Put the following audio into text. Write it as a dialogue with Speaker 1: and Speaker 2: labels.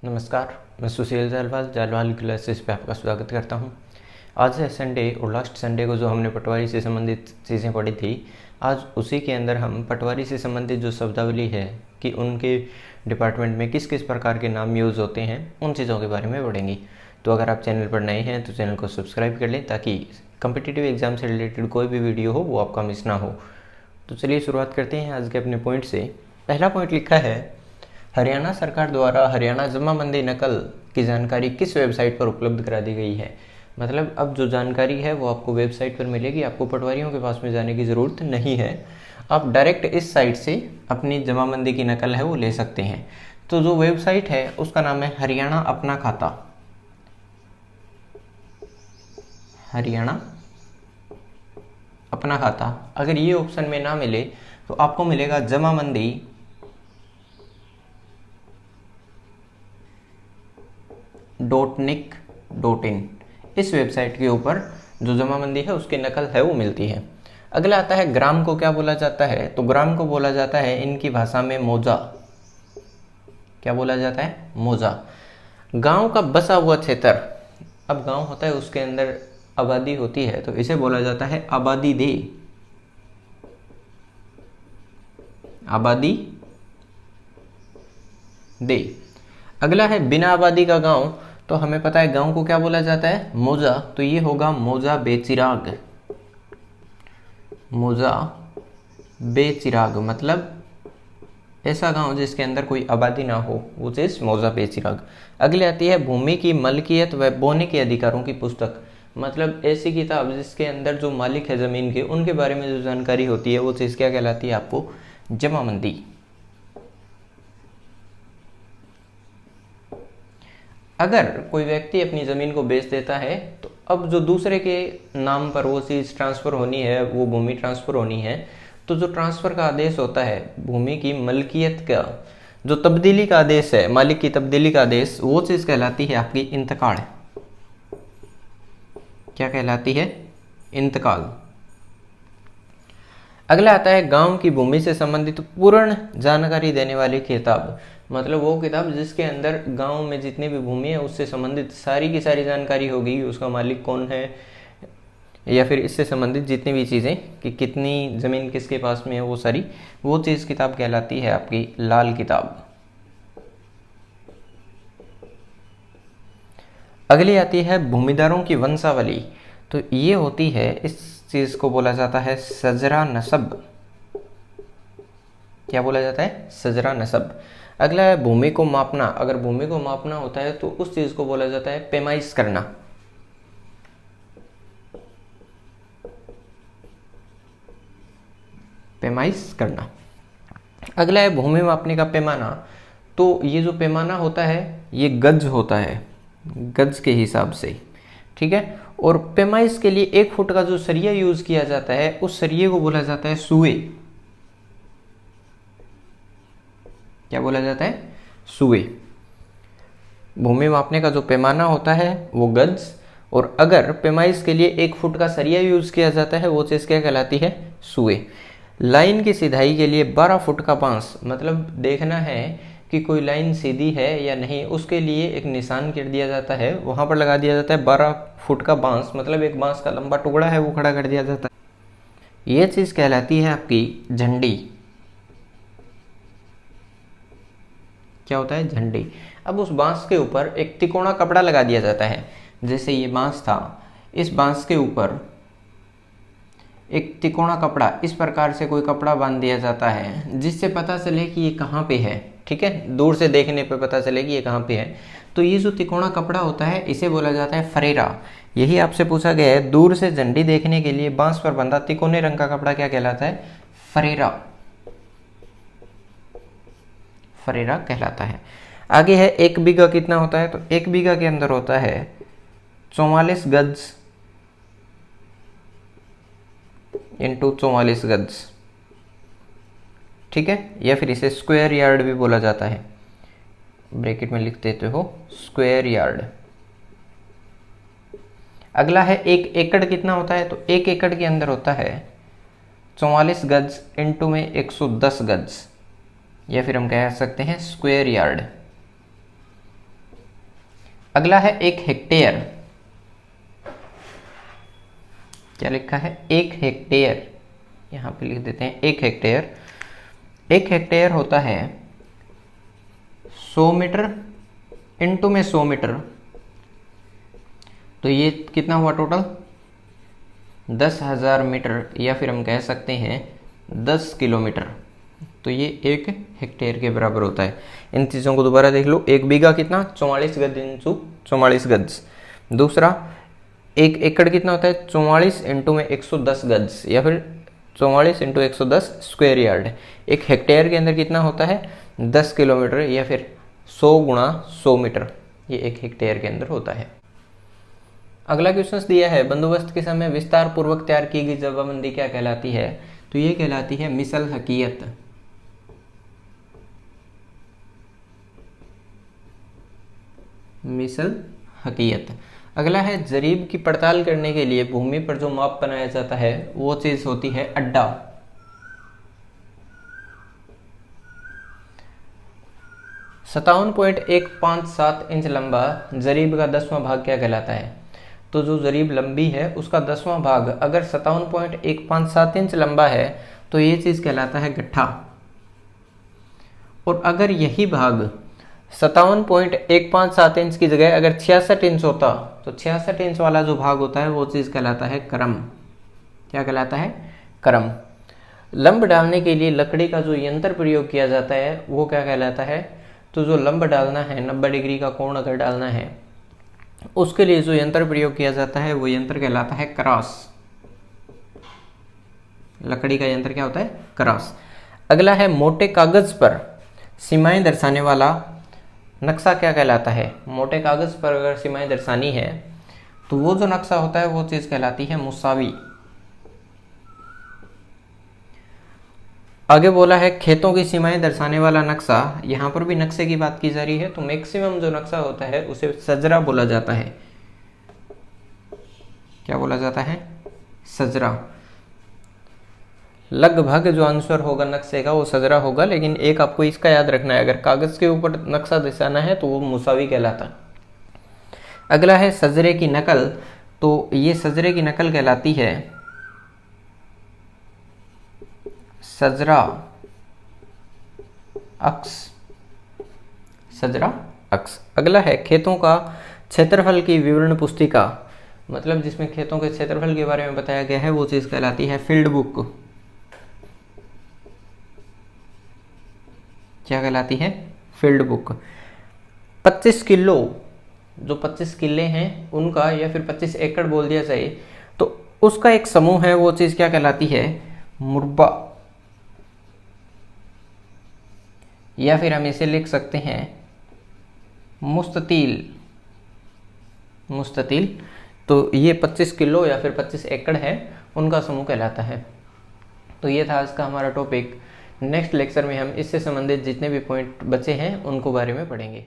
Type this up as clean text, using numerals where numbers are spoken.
Speaker 1: नमस्कार, मैं सुशील जायलवाल जायलवाल क्लासेस पे आपका स्वागत करता हूँ। आज है संडे और लास्ट संडे को जो हमने पटवारी से संबंधित चीज़ें पढ़ी थी, आज उसी के अंदर हम पटवारी से संबंधित जो शब्दावली है कि उनके डिपार्टमेंट में किस किस प्रकार के नाम यूज़ होते हैं, उन चीज़ों के बारे में पढ़ेंगे। तो अगर आप चैनल पर नए हैं तो चैनल को सब्सक्राइब कर लें ताकि कम्पिटिटिव एग्ज़ाम से रिलेटेड कोई भी वीडियो हो वो आपका मिस ना हो। तो चलिए शुरुआत करते हैं आज के अपने पॉइंट से। पहला पॉइंट लिखा है, हरियाणा सरकार द्वारा हरियाणा जमाबंदी नकल की जानकारी किस वेबसाइट पर उपलब्ध करा दी गई है। मतलब अब जो जानकारी है वो आपको वेबसाइट पर मिलेगी, आपको पटवारियों के पास में जाने की ज़रूरत नहीं है। आप डायरेक्ट इस साइट से अपनी जमाबंदी की नकल है वो ले सकते हैं। तो जो वेबसाइट है उसका नाम है हरियाणा अपना खाता। हरियाणा अपना खाता। अगर ये ऑप्शन में ना मिले तो आपको मिलेगा जमाबंदी .nic.in। इस वेबसाइट के ऊपर जो जमाबंदी है उसकी नकल है वो मिलती है। अगला आता है ग्राम को क्या बोला जाता है। तो ग्राम को बोला जाता है इनकी भाषा में मौजा। क्या बोला जाता है? मौजा। गांव का बसा हुआ क्षेत्र, अब गांव होता है उसके अंदर आबादी होती है तो इसे बोला जाता है आबादी दे। आबादी दे। अगला है बिना आबादी का गांव। तो हमें पता है गांव को क्या बोला जाता है? मौजा। तो ये होगा मौजा बेचिराग। मौजा बेचिराग मतलब ऐसा गांव जिसके अंदर कोई आबादी ना हो, वो चीज मौजा बेचिराग। अगले आती है भूमि की मलकियत व बोने के अधिकारों की पुस्तक। मतलब ऐसी किताब जिसके अंदर जो मालिक है जमीन के उनके बारे में जो जानकारी होती है वो चीज क्या कहलाती है? आपको जमाबंदी। अगर कोई व्यक्ति अपनी ज़मीन को बेच देता है तो अब जो दूसरे के नाम पर वो चीज़ ट्रांसफ़र होनी है, वो भूमि ट्रांसफ़र होनी है, तो जो ट्रांसफ़र का आदेश होता है, भूमि की मलकियत का जो तब्दीली का आदेश है, मालिक की तब्दीली का आदेश, वो चीज़ कहलाती है आपकी इंतकाल। क्या कहलाती है? इंतकाल। अगला आता है गांव की भूमि से संबंधित पूर्ण जानकारी देने वाली किताब। मतलब वो किताब जिसके अंदर गांव में जितनी भी भूमि है उससे संबंधित सारी की सारी जानकारी होगी, उसका मालिक कौन है या फिर इससे संबंधित जितनी भी चीज़ें कि कितनी ज़मीन किसके पास में है, वो सारी वो चीज़ किताब कहलाती है आपकी लाल किताब। अगली आती है भूमिदारों की वंशावली। तो ये होती है, इस चीज़ को बोला जाता है सजरा नसब। क्या बोला जाता है? सजरा नसब। अगला है भूमि को मापना। अगर भूमि को मापना होता है तो उस चीज़ को बोला जाता है पैमाइश करना। पैमाइश करना। अगला है भूमि मापने का पैमाना। तो ये जो पैमाना होता है ये गज होता है, गज के हिसाब से, ठीक है। और पैमाइश के लिए 1 फुट का जो सरिया यूज किया जाता है उस सरिये को बोला जाता है सुए। क्या बोला जाता है? सुए। भूमि मापने का जो पैमाना होता है वो गज, और अगर पैमाइश के लिए 1 फुट का सरिया यूज किया जाता है वो चीज़ क्या कहलाती है? सुए। लाइन की सीधाई के लिए 12 फुट का बांस। मतलब देखना है कि कोई लाइन सीधी है या नहीं, उसके लिए एक निशान कर दिया जाता है, वहां पर लगा दिया जाता है 12 फुट का बांस। मतलब एक बांस का लंबा टुकड़ा है वो खड़ा कर दिया जाता है। ये चीज़ कहलाती है आपकी झंडी। क्या होता है? झंडी। अब उस बांस के ऊपर एक तिकोना कपड़ा लगा दिया जाता है। जैसे ये बांस था, इस बांस के ऊपर एक तिकोना कपड़ा, इस प्रकार से कोई कपड़ा बांध दिया जाता है जिससे पता चले कि ये कहाँ पे है, ठीक है। दूर से देखने पे पता चले कि ये कहाँ पे है। तो ये जो तिकोना कपड़ा होता है इसे बोला जाता है फरेरा। यही आपसे पूछा गया है, दूर से झंडी देखने के लिए बांस पर बंधा तिकोने रंग का कपड़ा क्या कहलाता है? फरेरा। फरेरा कहलाता है। आगे है 1 बीघा कितना होता है। तो 1 बीघा के अंदर होता है 44 गज इंटू 44 गज, ठीक है। या फिर इसे स्क्वायर यार्ड भी बोला जाता है, ब्रैकेट में लिख देते हो स्क्वायर यार्ड। अगला है 1 एकड़ कितना होता है। तो 1 एकड़ के अंदर होता है 44 गज इंटू में 110 गज, या फिर हम कह सकते हैं स्क्वायर यार्ड। अगला है 1 हेक्टेयर। क्या लिखा है? 1 हेक्टेयर। यहाँ पे लिख देते हैं 1 हेक्टेयर। 1 हेक्टेयर होता है 100 मीटर इंटू में 100 मीटर, तो ये कितना हुआ टोटल? 10,000 मीटर, या फिर हम कह सकते हैं 10 किलोमीटर। तो ये 1 हेक्टेयर के बराबर होता है। इन चीज़ों को दोबारा देख लो। 1 बीघा कितना? 44 गज इंटू 44 गज। दूसरा 1 एकड़ कितना होता है? 44 इंटू में 110 गज, या फिर 44 इंटू 110 स्क्वायर यार्ड। 1 हेक्टेयर के अंदर कितना होता है? 10 किलोमीटर, या फिर 100 गुणा 100 मीटर, ये 1 हेक्टेयर के अंदर होता है। अगला क्वेश्चन दिया है, बंदोबस्त के समय विस्तार पूर्वक तैयार की गई जमाबंदी क्या कहलाती है? तो ये कहलाती है मिसल हकीयत। मिसल हकीयत। अगला है, जरीब की पड़ताल करने के लिए भूमि पर जो माप बनाया जाता है वो चीज होती है अड्डा। 57.157 इंच लंबा जरीब का 10वां भाग क्या कहलाता है? तो जो जरीब लंबी है उसका 10वां भाग अगर 57.157 इंच लंबा है तो ये चीज कहलाता है गट्ठा। और अगर यही भाग 57.157 इंच की जगह अगर 66 इंच होता तो 66 इंच वाला जो भाग होता है वो चीज कहलाता है क्रम। क्या कहलाता है? क्रम। लंब डालने के लिए लकड़ी का जो यंत्र प्रयोग किया जाता है वो क्या कहलाता है? तो जो लंब डालना है, 90 डिग्री का कोण अगर डालना है, उसके लिए जो यंत्र प्रयोग किया जाता है वो यंत्र कहलाता है क्रॉस। लकड़ी का यंत्र क्या होता है? क्रॉस। अगला है, मोटे कागज पर सीमाएं दर्शाने वाला नक्शा क्या कहलाता है? मोटे कागज पर अगर सीमाएं दर्शानी है तो वो जो नक्शा होता है वो चीज कहलाती है मुसावी। आगे बोला है, खेतों की सीमाएं दर्शाने वाला नक्शा। यहां पर भी नक्शे की बात की जा रही है, तो मैक्सिमम जो नक्शा होता है उसे सजरा बोला जाता है। क्या बोला जाता है? सजरा। लगभग जो आंसर होगा नक्शे का वो सजरा होगा, लेकिन एक आपको इसका याद रखना है, अगर कागज के ऊपर नक्शा दर्शाना है तो वो मुसावी कहलाता। अगला है सजरे की नकल। तो ये सजरे की नकल कहलाती है सजरा अक्स। सजरा अक्स। अगला है, खेतों का क्षेत्रफल की विवरण पुस्तिका, मतलब जिसमें खेतों के क्षेत्रफल के बारे में बताया गया है वो चीज कहलाती है फील्ड बुक। क्या कहलाती है? Field book. 25 किलो, जो 25 किले हैं उनका, या फिर 25 एकड़ बोल दिया जाए तो उसका एक समूह है, वो चीज क्या कहलाती है? मुरब्बा। या फिर हम इसे लिख सकते हैं मुस्ततील। मुस्ततील। तो ये 25 किलो या फिर 25 एकड़ है, उनका समूह कहलाता है। तो ये था आज का हमारा टॉपिक। नेक्स्ट लेक्चर में हम इससे संबंधित जितने भी पॉइंट बचे हैं उनको बारे में पढ़ेंगे।